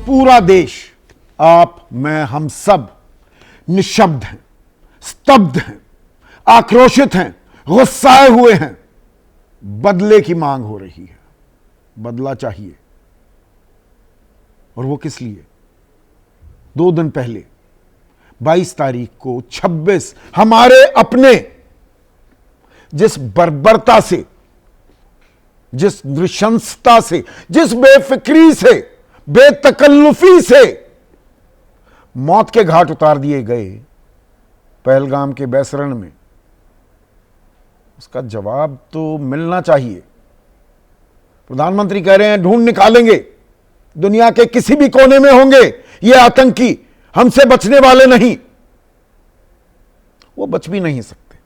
पूरा देश, आप, मैं, हम सब निशब्द हैं, स्तब्ध हैं, आक्रोशित हैं, गुस्साए हुए हैं। बदले की मांग हो रही है, बदला चाहिए। और वो किस लिए? 2 दिन पहले 22 तारीख को 26 हमारे अपने जिस बर्बरता से, जिस नृशंसता से, जिस बेफिक्री से, बेतकल्लुफी से मौत के घाट उतार दिए गए पहलगाम के बैसरण में, उसका जवाब तो मिलना चाहिए। प्रधानमंत्री कह रहे हैं ढूंढ निकालेंगे, दुनिया के किसी भी कोने में होंगे ये आतंकी, हमसे बचने वाले नहीं। वो बच भी नहीं सकते,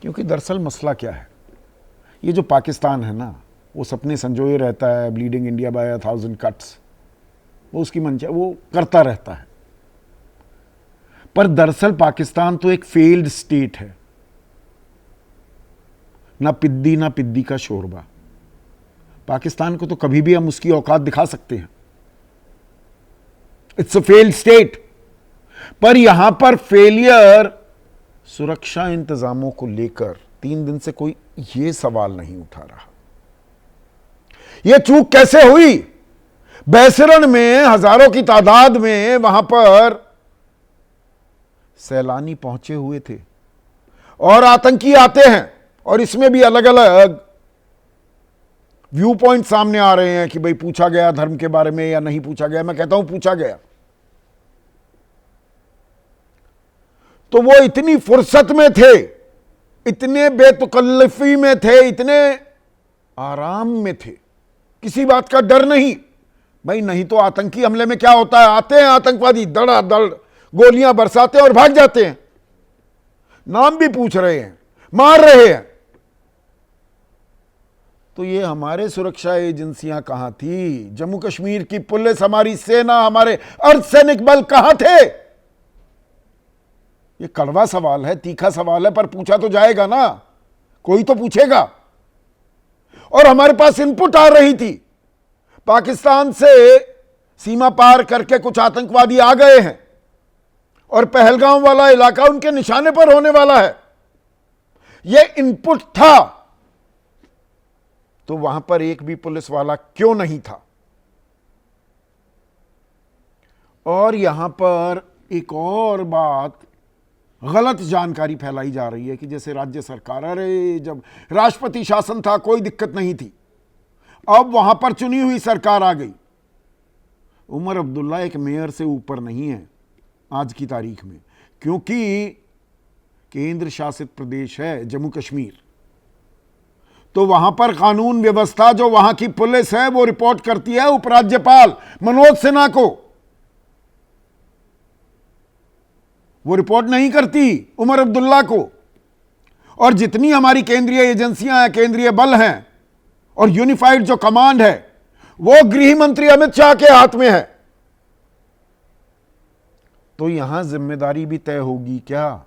क्योंकि दरअसल मसला क्या है? ये जो पाकिस्तान है ना, वो सपने संजोए रहता है, ब्लीडिंग इंडिया बाय 1000 कट्स, वो उसकी मंशा, वो करता रहता है। पर दरअसल पाकिस्तान तो एक फेल्ड स्टेट है, ना पिद्दी का शोरबा। पाकिस्तान को तो कभी भी हम उसकी औकात दिखा सकते हैं। It's a failed state. पर यहां पर फेलियर सुरक्षा इंतजामों को लेकर 3 दिन से कोई यह सवाल नहीं उठा रहा। यह चूक कैसे हुई? बैसरण में हजारों की तादाद में वहां पर सैलानी पहुंचे हुए थे और आतंकी आते हैं, और इसमें भी अलग अलग व्यू पॉइंट सामने आ रहे हैं कि भाई पूछा गया धर्म के बारे में या नहीं पूछा गया। मैं कहता हूं पूछा गया। तो वो इतनी फुर्सत में थे, इतने बेतकल्लुफी में थे, इतने आराम में थे, किसी बात का डर नहीं। भाई नहीं तो आतंकी हमले में क्या होता है? आते हैं आतंकवादी, धड़ाधड़ गोलियां बरसाते और भाग जाते हैं। नाम भी पूछ रहे हैं, मार रहे हैं। तो ये हमारे सुरक्षा एजेंसियां कहां थी? जम्मू कश्मीर की पुलिस, हमारी सेना, हमारे अर्धसैनिक बल कहां थे? ये कड़वा सवाल है, तीखा सवाल है, पर पूछा तो जाएगा ना, कोई तो पूछेगा। और हमारे पास इनपुट आ रही थी, पाकिस्तान से सीमा पार करके कुछ आतंकवादी आ गए हैं और पहलगाम वाला इलाका उनके निशाने पर होने वाला है। यह इनपुट था। तो वहां पर एक भी पुलिस वाला क्यों नहीं था? और यहां पर एक और बात, गलत जानकारी फैलाई जा रही है कि जैसे राज्य सरकार, अरे जब राष्ट्रपति शासन था कोई दिक्कत नहीं थी, अब वहां पर चुनी हुई सरकार आ गई। उमर अब्दुल्ला एक मेयर से ऊपर नहीं है आज की तारीख में, क्योंकि केंद्र शासित प्रदेश है जम्मू कश्मीर। तो वहां पर कानून व्यवस्था, जो वहां की पुलिस है, वो रिपोर्ट करती है उपराज्यपाल मनोज सिन्हा को। वो रिपोर्ट नहीं करती उमर अब्दुल्ला को। और जितनी हमारी केंद्रीय एजेंसियां हैं, केंद्रीय बल हैं और यूनिफाइड जो कमांड है, वो गृह मंत्री अमित शाह के हाथ में है। तो यहां जिम्मेदारी भी तय होगी क्या?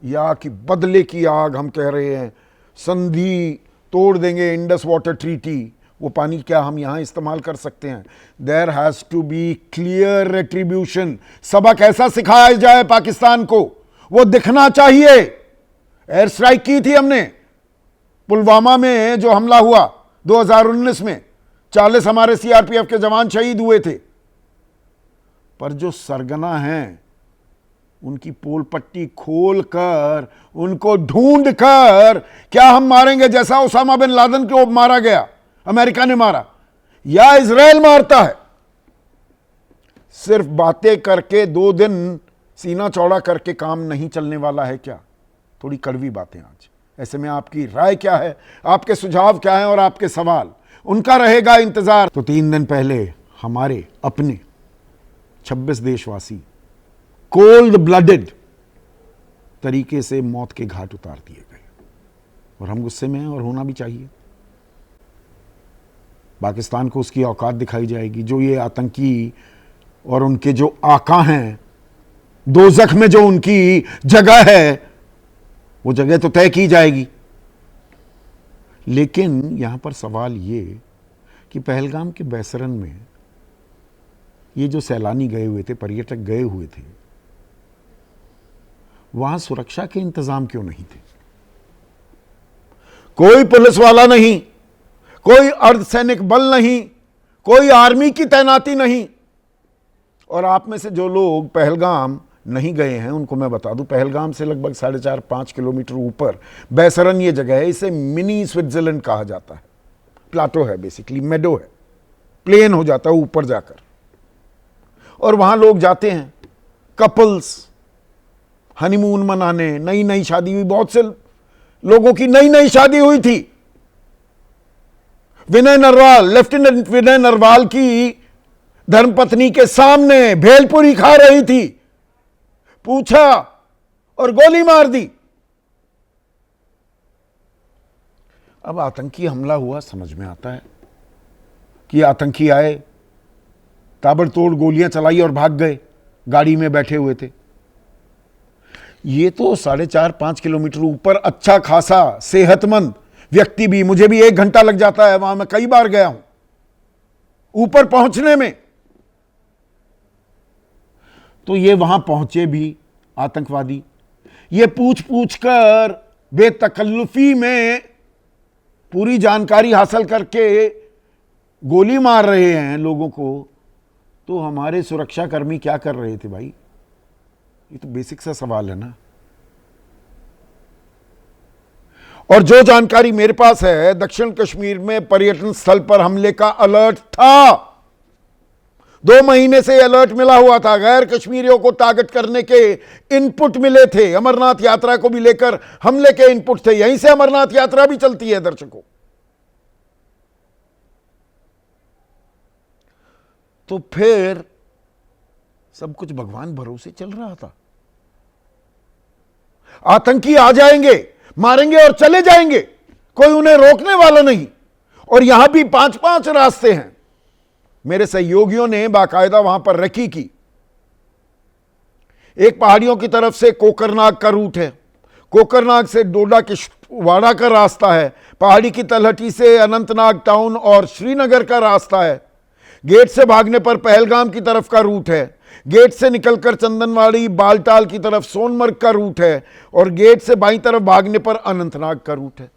या कि बदले की आग, हम कह रहे हैं संधि तोड़ देंगे, इंडस वाटर ट्रीटी, वो पानी क्या हम यहां इस्तेमाल कर सकते हैं? There has to be clear retribution. सबक ऐसा सिखाया जाए पाकिस्तान को, वो दिखना चाहिए। एयर स्ट्राइक की थी हमने पुलवामा में, जो हमला हुआ 2019 में, 40 हमारे सीआरपीएफ के जवान शहीद हुए थे। पर जो सरगना हैं, उनकी पोल पट्टी खोलकर, उनको ढूंढकर, क्या हम मारेंगे जैसा उसामा बिन लादेन को मारा गया, अमेरिका ने मारा, या इजराइल मारता है? सिर्फ बातें करके 2 दिन सीना चौड़ा करके काम नहीं चलने वाला है क्या? थोड़ी कड़वी बातें आज। ऐसे में आपकी राय क्या है, आपके सुझाव क्या हैं और आपके सवाल, उनका रहेगा इंतजार। तो 3 दिन पहले हमारे अपने 26 देशवासी कोल्ड ब्लडेड तरीके से मौत के घाट उतार दिए गए, और हम गुस्से में हैं, और होना भी चाहिए। पाकिस्तान को उसकी औकात दिखाई जाएगी। जो ये आतंकी और उनके जो आका हैं, दोज़ख में जो उनकी जगह है, वो जगह तो तय की जाएगी। लेकिन यहां पर सवाल ये कि पहलगाम के बैसरन में ये जो सैलानी गए हुए थे, पर्यटक गए हुए थे, वहां सुरक्षा के इंतजाम क्यों नहीं थे? कोई पुलिस वाला नहीं, कोई अर्धसैनिक बल नहीं, कोई आर्मी की तैनाती नहीं। और आप में से जो लोग पहलगाम नहीं गए हैं उनको मैं बता दूं, पहलगाम से लगभग 4.5-5 किलोमीटर ऊपर बैसरन ये जगह है। इसे मिनी स्विट्जरलैंड कहा जाता है। प्लाटो है, बेसिकली मेडो है, प्लेन हो जाता है ऊपर जाकर। और वहां लोग जाते हैं, कपल्स हनीमून मनाने। नई नई शादी हुई, बहुत से लोगों की नई नई शादी हुई थी। विनय नरवाल, लेफ्टिनेंट विनय नरवाल की धर्मपत्नी के सामने भेलपुरी खा रही थी, पूछा और गोली मार दी। अब आतंकी हमला हुआ, समझ में आता है कि आतंकी आए, ताबड़तोड़ गोलियां चलाई और भाग गए, गाड़ी में बैठे हुए थे। ये तो 4.5-5 किलोमीटर ऊपर अच्छा खासा सेहतमंद व्यक्ति भी, मुझे भी 1 घंटा लग जाता है, वहां मैं कई बार गया हूं ऊपर पहुंचने में। तो ये वहां पहुंचे भी आतंकवादी, ये पूछ पूछ कर बेतकल्लुफी में पूरी जानकारी हासिल करके गोली मार रहे हैं लोगों को। तो हमारे सुरक्षाकर्मी क्या कर रहे थे भाई? ये तो बेसिक सा सवाल है ना। और जो जानकारी मेरे पास है, दक्षिण कश्मीर में पर्यटन स्थल पर हमले का अलर्ट था। 2 महीने से अलर्ट मिला हुआ था, गैर कश्मीरियों को टारगेट करने के इनपुट मिले थे। अमरनाथ यात्रा को भी लेकर हमले के इनपुट थे। यहीं से अमरनाथ यात्रा भी चलती है दर्शकों। तो फिर सब कुछ भगवान भरोसे चल रहा था। आतंकी आ जाएंगे, मारेंगे और चले जाएंगे, कोई उन्हें रोकने वाला नहीं। और यहां भी 5-5 रास्ते हैं। मेरे सहयोगियों ने बाकायदा वहां पर रेकी की। एक पहाड़ियों की तरफ से कोकरनाग का रूट है, कोकरनाग से डोडा किश्तवाड़ा का रास्ता है, पहाड़ी की तलहटी से अनंतनाग टाउन और श्रीनगर का रास्ता है। गेट से भागने पर पहलगाम की तरफ का रूट है, गेट से निकलकर चंदनवाड़ी बालटाल की तरफ सोनमर्ग का रूट है, और गेट से बाईं तरफ भागने पर अनंतनाग का रूट है।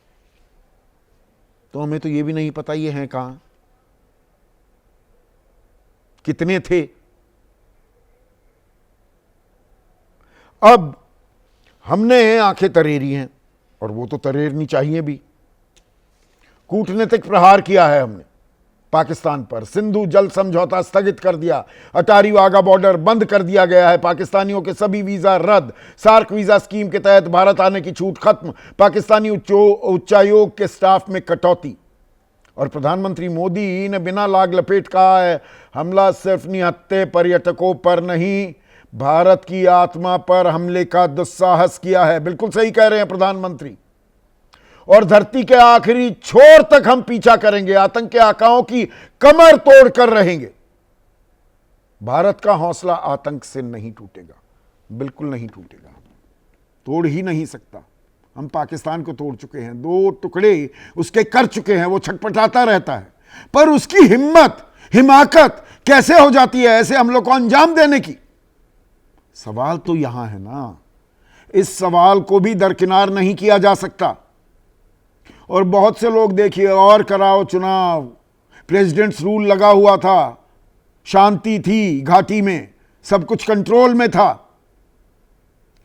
तो हमें तो यह भी नहीं पता ये हैं कहां, कितने थे। अब हमने आंखें तरेरी हैं, और वो तो तरेरनी चाहिए भी। कूटनीतिक प्रहार किया है हमने पाकिस्तान पर। सिंधु जल समझौता स्थगित कर दिया, अटारी वाघा बॉर्डर बंद कर दिया गया है, पाकिस्तानियों के सभी वीजा रद्द, सार्क वीजा स्कीम के तहत भारत आने की छूट खत्म, पाकिस्तानी उच्चायोग के स्टाफ में कटौती। और प्रधानमंत्री मोदी ने बिना लाग लपेट कहा है, हमला सिर्फ निहत्थे पर्यटकों पर नहीं, भारत की आत्मा पर हमले का दुस्साहस किया है। बिल्कुल सही कह रहे हैं प्रधानमंत्री। और धरती के आखिरी छोर तक हम पीछा करेंगे, आतंक के आकाओं की कमर तोड़ कर रहेंगे। भारत का हौसला आतंक से नहीं टूटेगा, बिल्कुल नहीं टूटेगा, तोड़ ही नहीं सकता। हम पाकिस्तान को तोड़ चुके हैं, 2 टुकड़े उसके कर चुके हैं, वो छटपटाता रहता है। पर उसकी हिम्मत हिमाकत कैसे हो जाती है ऐसे हमलों को अंजाम देने की? सवाल तो यहां है ना। इस सवाल को भी दरकिनार नहीं किया जा सकता। और बहुत से लोग देखिए, और कराओ चुनाव, प्रेसिडेंट्स रूल लगा हुआ था, शांति थी घाटी में, सब कुछ कंट्रोल में था।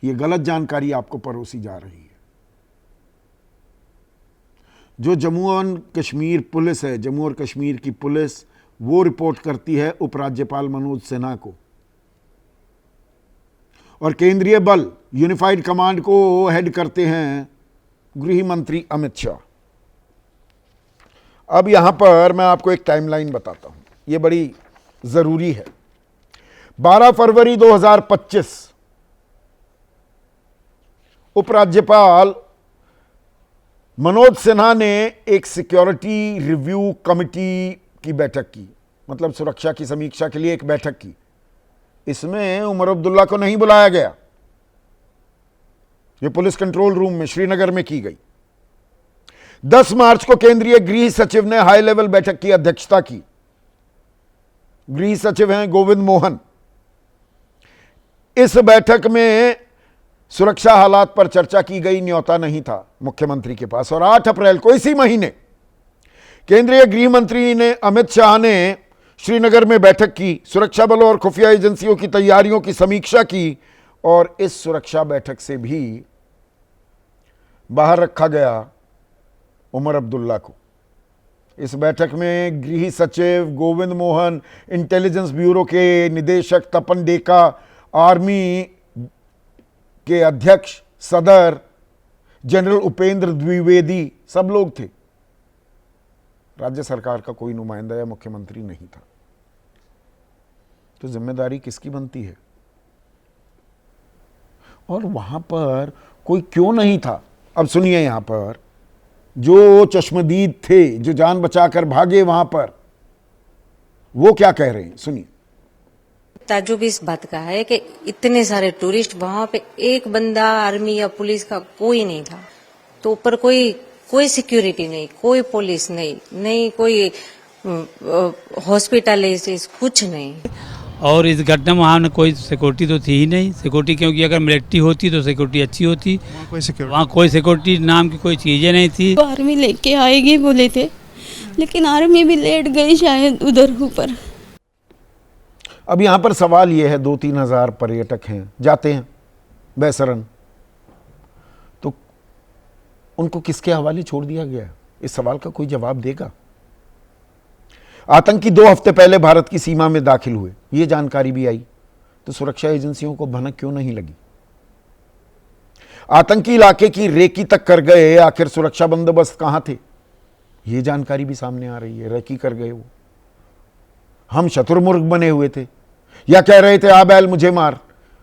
यह गलत जानकारी आपको परोसी जा रही है। जो जम्मू और कश्मीर पुलिस है, जम्मू और कश्मीर की पुलिस, वो रिपोर्ट करती है उपराज्यपाल मनोज सिन्हा को, और केंद्रीय बल यूनिफाइड कमांड को हेड करते हैं गृह मंत्री अमित शाह। अब यहां पर मैं आपको एक टाइमलाइन बताता हूं, यह बड़ी जरूरी है। 12 फरवरी 2025 उपराज्यपाल मनोज सिन्हा ने एक सिक्योरिटी रिव्यू कमेटी की बैठक की, मतलब सुरक्षा की समीक्षा के लिए एक बैठक की। इसमें उमर अब्दुल्ला को नहीं बुलाया गया, यह पुलिस कंट्रोल रूम में श्रीनगर में की गई। 10 मार्च को केंद्रीय गृह सचिव ने हाई लेवल बैठक की अध्यक्षता की। गृह सचिव हैं गोविंद मोहन। इस बैठक में सुरक्षा हालात पर चर्चा की गई, न्योता नहीं था मुख्यमंत्री के पास। और 8 अप्रैल को इसी महीने केंद्रीय गृह मंत्री ने अमित शाह ने श्रीनगर में बैठक की, सुरक्षा बलों और खुफिया एजेंसियों की तैयारियों की समीक्षा की और इस सुरक्षा बैठक से भी बाहर रखा गया उमर अब्दुल्ला को। इस बैठक में गृह सचिव गोविंद मोहन, इंटेलिजेंस ब्यूरो के निदेशक तपन डेका, आर्मी के अध्यक्ष सदर जनरल उपेंद्र द्विवेदी, सब लोग थे। राज्य सरकार का कोई नुमाइंदा या मुख्यमंत्री नहीं था। तो जिम्मेदारी किसकी बनती है? और वहां पर कोई क्यों नहीं था? अब सुनिए, यहां पर जो चश्मदीद थे, जो जान बचाकर भागे वहां पर, वो क्या कह रहे हैं, सुनिए। ताज्जुब इस बात का है कि इतने सारे टूरिस्ट, वहां पे एक बंदा आर्मी या पुलिस का कोई नहीं था। तो ऊपर कोई सिक्योरिटी नहीं, कोई पुलिस नहीं कोई हॉस्पिटल, कुछ नहीं। और इस घटना में वहाँ कोई सिक्योरिटी तो थी ही नहीं। सिक्योरिटी क्योंकि अगर मिलिट्री होती तो सिक्योरिटी अच्छी होती। वहाँ कोई सिक्योरिटी नाम की कोई चीजें नहीं थी। आर्मी लेके आएगी बोले थे, लेकिन आर्मी भी लेट गई शायद उधर ऊपर। अब यहां पर सवाल यह है, 2-3 हजार पर्यटक हैं, जाते हैं बेसरन, तो उनको किसके हवाले छोड़ दिया गया? इस सवाल का कोई जवाब देगा? आतंकी 2 हफ्ते पहले भारत की सीमा में दाखिल हुए, यह जानकारी भी आई। तो सुरक्षा एजेंसियों को भनक क्यों नहीं लगी? आतंकी इलाके की रेकी तक कर गए, आखिर सुरक्षा बंदोबस्त कहां थे? यह जानकारी भी सामने आ रही है। रेकी कर गए वो, हम शतुरमुर्ग बने हुए थे, या कह रहे थे आ बैल मुझे मार,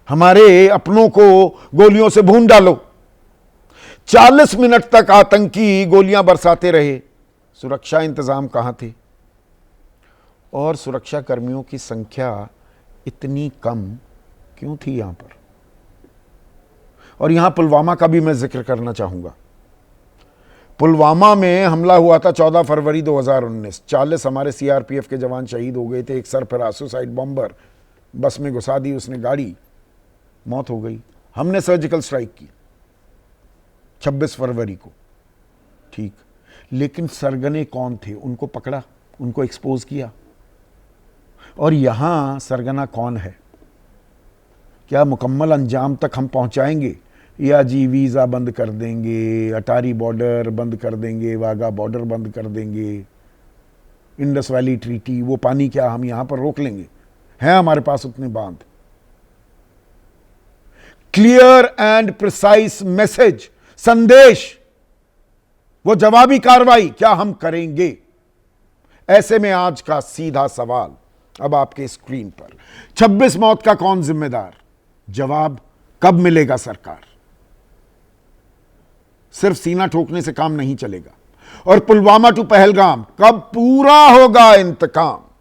हमारे अपनों को गोलियों से भून डालो। 40 मिनट तक आतंकी गोलियां बरसाते रहे। सुरक्षा इंतजाम कहां थे? और सुरक्षा कर्मियों की संख्या इतनी कम क्यों थी यहां पर? और यहां पुलवामा का भी मैं जिक्र करना चाहूंगा। पुलवामा में हमला हुआ था 14 फरवरी 2019। 40 हमारे सीआरपीएफ के जवान शहीद हो गए थे। एक सरफराज सुसाइड बॉम्बर बस में घुसा दी उसने गाड़ी, मौत हो गई। हमने सर्जिकल स्ट्राइक की 26 फरवरी को, ठीक। लेकिन सरगने कौन थे? उनको पकड़ा, उनको एक्सपोज किया। और यहां सरगना कौन है? क्या मुकम्मल अंजाम तक हम पहुंचाएंगे, या जी वीज़ा बंद कर देंगे, अटारी बॉर्डर बंद कर देंगे, वाघा बॉर्डर बंद कर देंगे, इंडस वैली ट्रीटी, वो पानी क्या हम यहां पर रोक लेंगे? हैं हमारे पास उतने बांध? क्लियर एंड प्रिसाइज मैसेज, संदेश, वो जवाबी कार्रवाई क्या हम करेंगे? ऐसे में आज का सीधा सवाल अब आपके स्क्रीन पर, 26 मौत का कौन जिम्मेदार? जवाब कब मिलेगा सरकार? सिर्फ सीना ठोकने से काम नहीं चलेगा। और पुलवामा टू पहलगाम, कब पूरा होगा इंतकाम?